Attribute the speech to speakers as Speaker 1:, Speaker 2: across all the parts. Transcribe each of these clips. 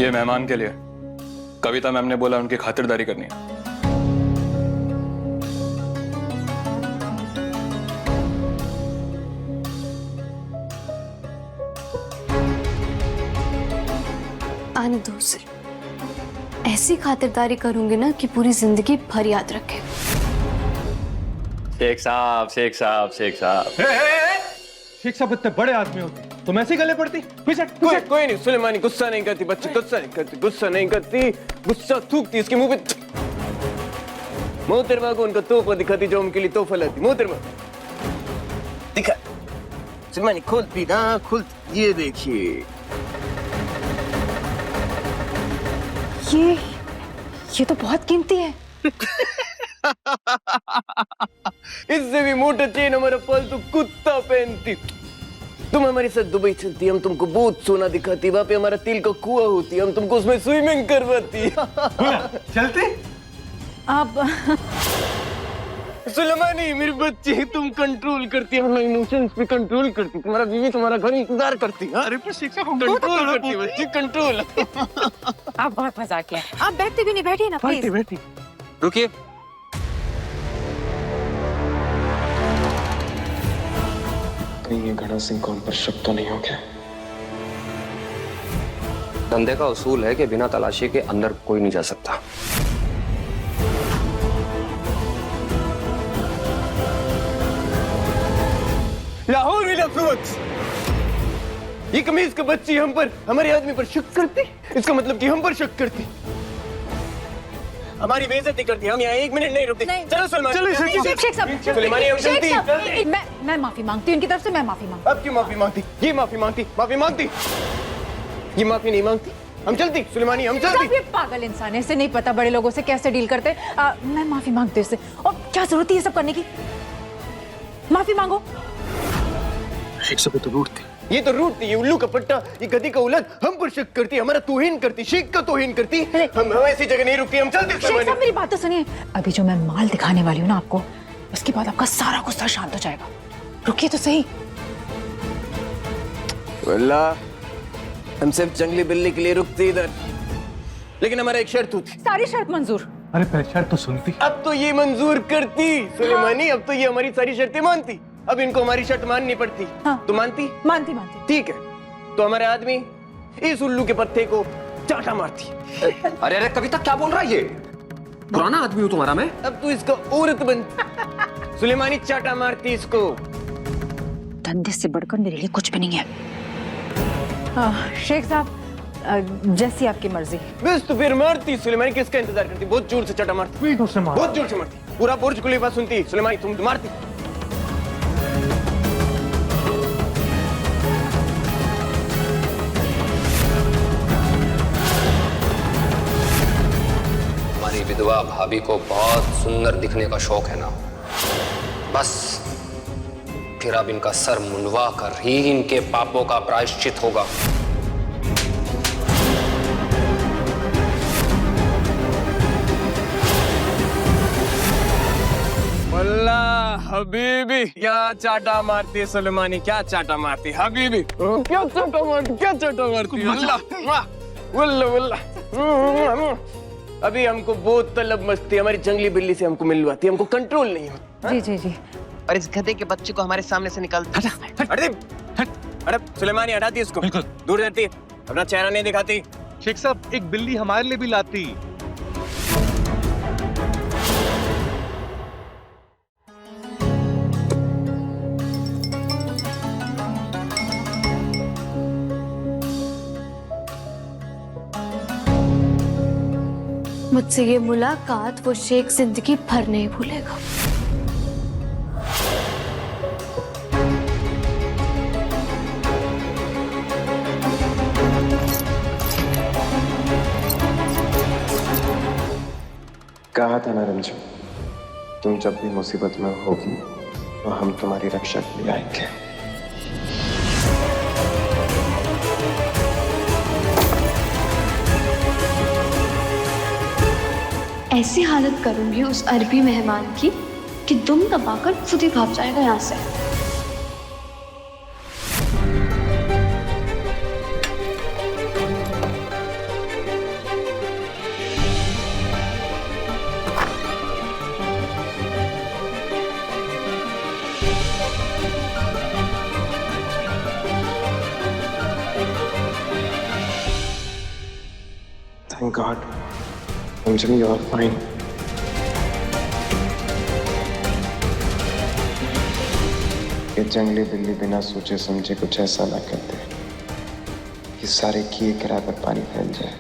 Speaker 1: ये मेहमान के लिए। कविता मैम ने बोला उनकी खातिरदारी करनी है।
Speaker 2: आने दो उसे। ऐसी खातिरदारी करूंगी ना कि पूरी जिंदगी भर याद रखे।
Speaker 1: शेख साहब, शेख साहब, शेख साहब।
Speaker 3: शेख साहब इतने बड़े आदमी होते तुम ऐसे गले पड़ती?
Speaker 4: कोई नहीं, सुलेमानी गुस्सा नहीं करती, बच्ची गुस्सा नहीं करती, गुस्सा नहीं करती, गुस्सा थूकती इसके मुंह पे। मोहतरमा को उनका तोहफा दिखाती जो उनके लिए तोहफा लाती। मोहतरमा दिखा, सुलेमानी खोलती ना, खुलती। ये देखिए,
Speaker 2: ये तो बहुत कीमती है।
Speaker 4: इससे भी मोटा चेन हमारा पालतू कुत्ता पहनती। तुम हमारे साथ दुबई चलती, हम तुमको बहुत सोना दिखाती, वहां पे हमारा तिल का कुआं होती, हम तुमको उसमें स्विमिंग करवाती।
Speaker 3: चलते
Speaker 2: अब
Speaker 4: सुलेमानी मेरी बच्ची, तुम कंट्रोल करती, हमारे इमोशंस पे कंट्रोल करती। तुम्हारा बीवी तुम्हारा घर इंतजार करती है।
Speaker 3: अरे पर शेख साहब
Speaker 4: कंट्रोल करती बच्ची, कंट्रोल।
Speaker 5: आप बहुत मजाक किया। आप बैठते भी नहीं, बैठिए ना प्लीज।
Speaker 4: बैठी
Speaker 1: रुकिए।
Speaker 6: कहीं ये घड़ा सिंह को हम पर शक तो नहीं हो गया?
Speaker 7: धंधे का उसूल है कि बिना तलाशी के अंदर कोई नहीं जा सकता।
Speaker 4: लाहौर में लफ्ज़। ये कमीज का बच्ची हम पर, हमारे आदमी पर शक करती। इसका मतलब कि हम पर शक करती, हमारी बेइज्जती करती। हम यहाँ 1 मिनट नहीं रुकते। चलो सुलेमानी,
Speaker 5: शेख
Speaker 4: सुलेमानी हम चलती।
Speaker 5: साहब, मैं माफी मांगती हूँ इनकी तरफ से। मैं माफी मांगती
Speaker 4: अब क्यों माफी मांगती? ये माफी मांगती, माफी मांगती। ये माफी नहीं मांगती। हम चलती सुलेमानी, हम
Speaker 5: हूँ।
Speaker 4: चलती।
Speaker 5: ये पागल इंसान है, इसे नहीं पता बड़े लोगों से कैसे डील करते। मैं माफी मांगती हूँ इससे। और क्या जरूरत है ये सब करने की? माफी मांगो।
Speaker 3: शेख साहब तो रूठती।
Speaker 4: ये तो रूठती, ये उल्लू का पट्टा, ये गधी का उलट हम पर शक करती, हमारा तौहीन करती, शेख का तौहीन करती। हम ऐसी जगह नहीं रुकती, हम चलते
Speaker 5: शेख साहब मेरी बात तो सुनिए। अभी जो मैं माल दिखाने वाली हूँ ना आपको, उसके बाद आपका सारा गुस्सा शांत हो जाएगा। रुकिए तो सही।
Speaker 4: अल्लाह, हम सिर्फ जंगली बिल्ली के लिए रुकते इधर, लेकिन हमारा एक शर्त होती।
Speaker 5: सारी शर्त मंजूर।
Speaker 3: अरे पहले शर्त तो सुनती।
Speaker 4: अब तो ये मंजूर करती सुलेमानी, अब तो ये हमारी सारी शर्तें मानती। अब इनको हमारी शर्त माननी पड़ती।
Speaker 5: हाँ।
Speaker 4: तो मानती?
Speaker 5: मानती।
Speaker 4: ठीक है, तो हमारे आदमी इस उल्लू के पत्ते को चाटा मारती।
Speaker 7: अरे अरे कविता क्या बोल रहा है ये? पुराना आदमी हूँ तुम्हारा मैं।
Speaker 4: अब तू इसका औरत बन। सुलेमानी चाटा मारती इसको।
Speaker 5: धंधे से बढ़कर मेरे लिए कुछ भी नहीं है। शेख साहब, जैसी आपकी मर्जी।
Speaker 4: बस तो फिर मारती सुलेमानी, किसका इंतजार करती? बहुत जोर से चाटा मारती, बहुत जोर से मारती। पूरा बुर्ज खलीफा सुनती सुलेमानी, तुम तो मारती।
Speaker 7: हमारी विधवा भाभी को बहुत सुंदर दिखने का शौक है ना, बस फिर अब इनका सर मुंडवा कर ही इनके पापों का प्रायश्चित होगा।
Speaker 4: अल्लाह हबीबी, क्या चाटा मारती है सुलेमानी, क्या चाटा मारती है हबीबी, क्या चाटा मारती, क्या चाटा मारती है। अल्लाह वल्ला वल्ला। अभी हमको बहुत तलब मस्ती, हमारी जंगली बिल्ली से हमको मिलवाती, हमको कंट्रोल नहीं होता।
Speaker 5: जी जी जी।
Speaker 8: और इस गधे के बच्चे को हमारे सामने से निकाल।
Speaker 4: अरे सुलेमानी हटाती इसको, दूर रहती, अपना चेहरा नहीं दिखाती।
Speaker 3: शेख साहब एक बिल्ली हमारे लिए भी लाती।
Speaker 2: मुझसे ये मुलाकात वो शेख जिंदगी भर नहीं भूलेगा।
Speaker 6: कहा था ना रंजू, तुम जब भी मुसीबत में होगी तो हम तुम्हारी रक्षा के लिए आएंगे।
Speaker 2: ऐसी हालत करूंगी उस अरबी मेहमान की कि दुम दबाकर खुद ही भाग जाएगा यहाँ से।
Speaker 6: Thank God. Anjali, you are fine. ये जंगली बिल्ली बिना सोचे समझे कुछ ऐसा ना करते कि सारे किए गिरा कर पानी फैल जाए।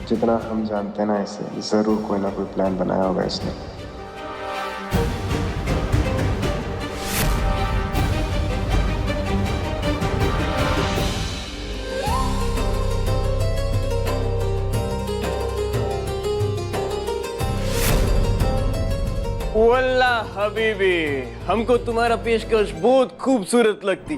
Speaker 6: जितना हम जानते हैं ना, इसे जरूर कोई ना कोई प्लान बनाया होगा इसने।
Speaker 4: वल्ला हबीबी, हमको तुम्हारा पेशकश बहुत खूबसूरत लगती,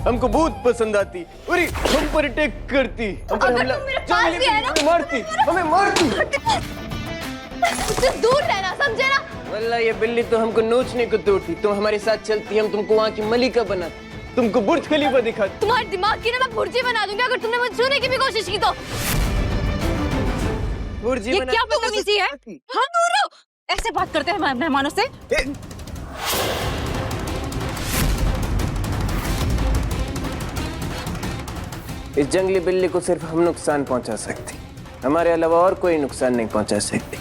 Speaker 4: हमको बहुत पसंद आती। अरे हम पर अटैक करती, हम पर हमला, हमें मारती, हमें मारती।
Speaker 2: मुझसे दूर रहना, समझे ना?
Speaker 4: वल्ला ये बिल्ली तो हमको नोचने को तोड़ती। तुम हमारे साथ चलती, हम तुमको वहाँ की मलिका बनाती, तुमको बुर्ज खलीफा दिखाती।
Speaker 2: तुम्हारे दिमाग की ना मैं भुर्जी बना दूंगी अगर तुमने मुझे छूने की भी कोशिश की तो।
Speaker 4: बुर्जी
Speaker 5: ये
Speaker 4: बना-
Speaker 5: क्या बदतमीजी है? हाँ, दूर रहो। ऐसे बात करते हैं मेहमानों से?
Speaker 4: इस जंगली बिल्ली को सिर्फ हम नुकसान पहुंचा सकती, हमारे अलावा और कोई नुकसान नहीं पहुंचा सकती।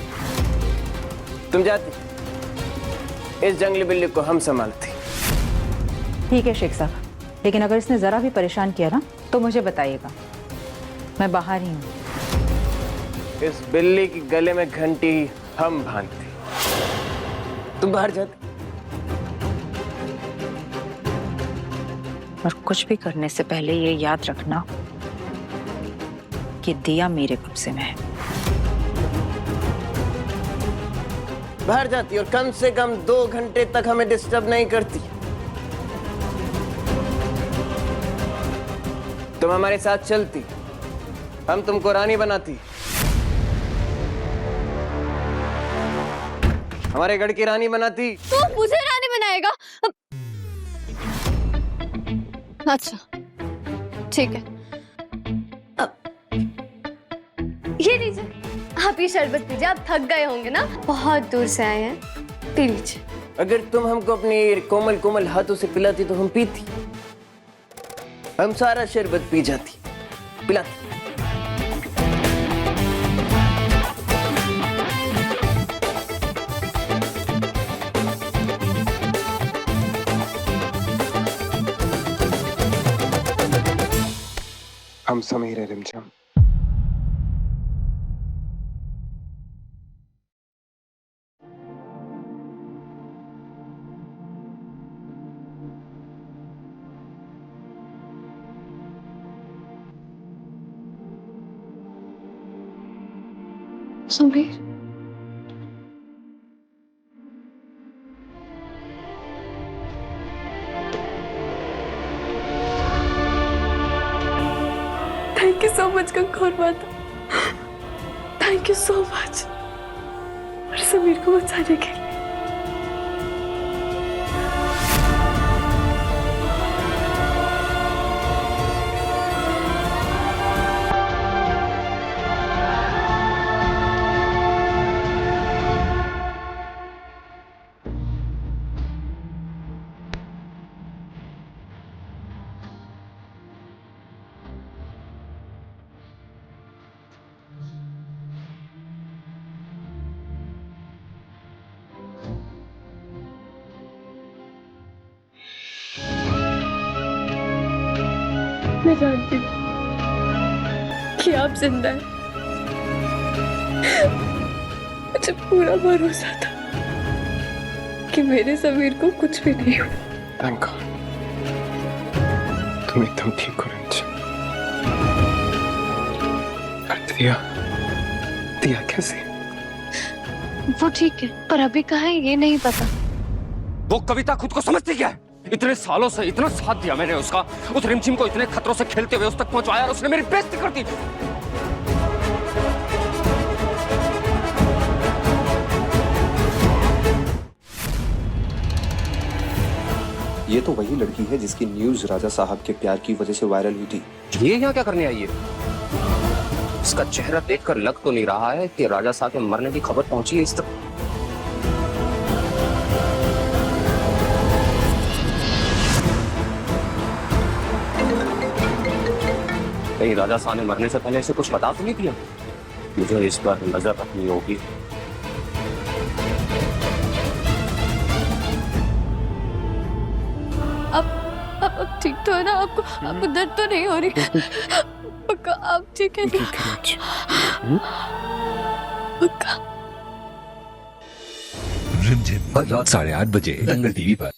Speaker 4: तुम जाती, इस जंगली बिल्ली को हम संभालते।
Speaker 5: ठीक है शेख साहब, लेकिन अगर इसने जरा भी परेशान किया ना तो मुझे बताइएगा, मैं बाहर ही हूँ।
Speaker 4: इस बिल्ली की गले में घंटी हम बांधते, तुम बाहर जाते।
Speaker 5: और कुछ भी करने से पहले ये याद रखना कि दिया मेरे कब्जे में है।
Speaker 4: बाहर जाती और कम से कम 2 घंटे तक हमें डिस्टर्ब नहीं करती। तुम हमारे साथ चलती, हम तुमको रानी बनाती, हमारे गढ़ की रानी बनाती।
Speaker 2: तू मुझे रानी बनाएगा? अच्छा ठीक है। ये लीजिए, आप ये शरबत पीजिए, आप थक गए होंगे ना, बहुत दूर से आए हैं, पी लीजिए।
Speaker 4: अगर तुम हमको अपने कोमल कोमल हाथों से पिलाती तो हम पीती, हम सारा शरबत पी जाती, पिलाती।
Speaker 6: हम समीर है Rimjhim.
Speaker 2: Sameer, thank you so much कंकोर माता, थैंक यू सो मच और समीर को बचाने के लिए। मैं जानती हूँ कि आप जिंदा हैं। मुझे पूरा भरोसा था कि मेरे समीर को कुछ भी नहीं हुआ।
Speaker 6: थैंक गॉड, तुम एकदम ठीक हो रिमझम। दिया, दिया कैसे?
Speaker 2: वो ठीक है, पर अभी कहाँ है ये नहीं पता।
Speaker 9: वो कविता खुद को समझती क्या है? इतने सालों से इतना साथ दिया मैंने उसका, उस रिमझिम को इतने खतरों से खेलते हुए उस तक पहुंचाया और उसने मेरी बेइज्जती कर दी।
Speaker 10: ये तो वही लड़की है जिसकी न्यूज राजा साहब के प्यार की वजह से वायरल हुई थी।
Speaker 7: ये यहाँ क्या करने आई है? इसका चेहरा देखकर लग तो नहीं रहा है कि राजा साहब के मरने की खबर पहुंची है इस तक।
Speaker 9: कहीं राजा साहब ने मरने से पहले इसे कुछ बता तो नहीं दिया? मुझे इस पर नजर रखनी होगी।
Speaker 2: अब ठीक तो है ना? आपको दर्द तो नहीं हो रही? पक्का आप ठीक है ना? पक्का।
Speaker 11: रिमझिम 8:30 बजे दंगल टीवी पर।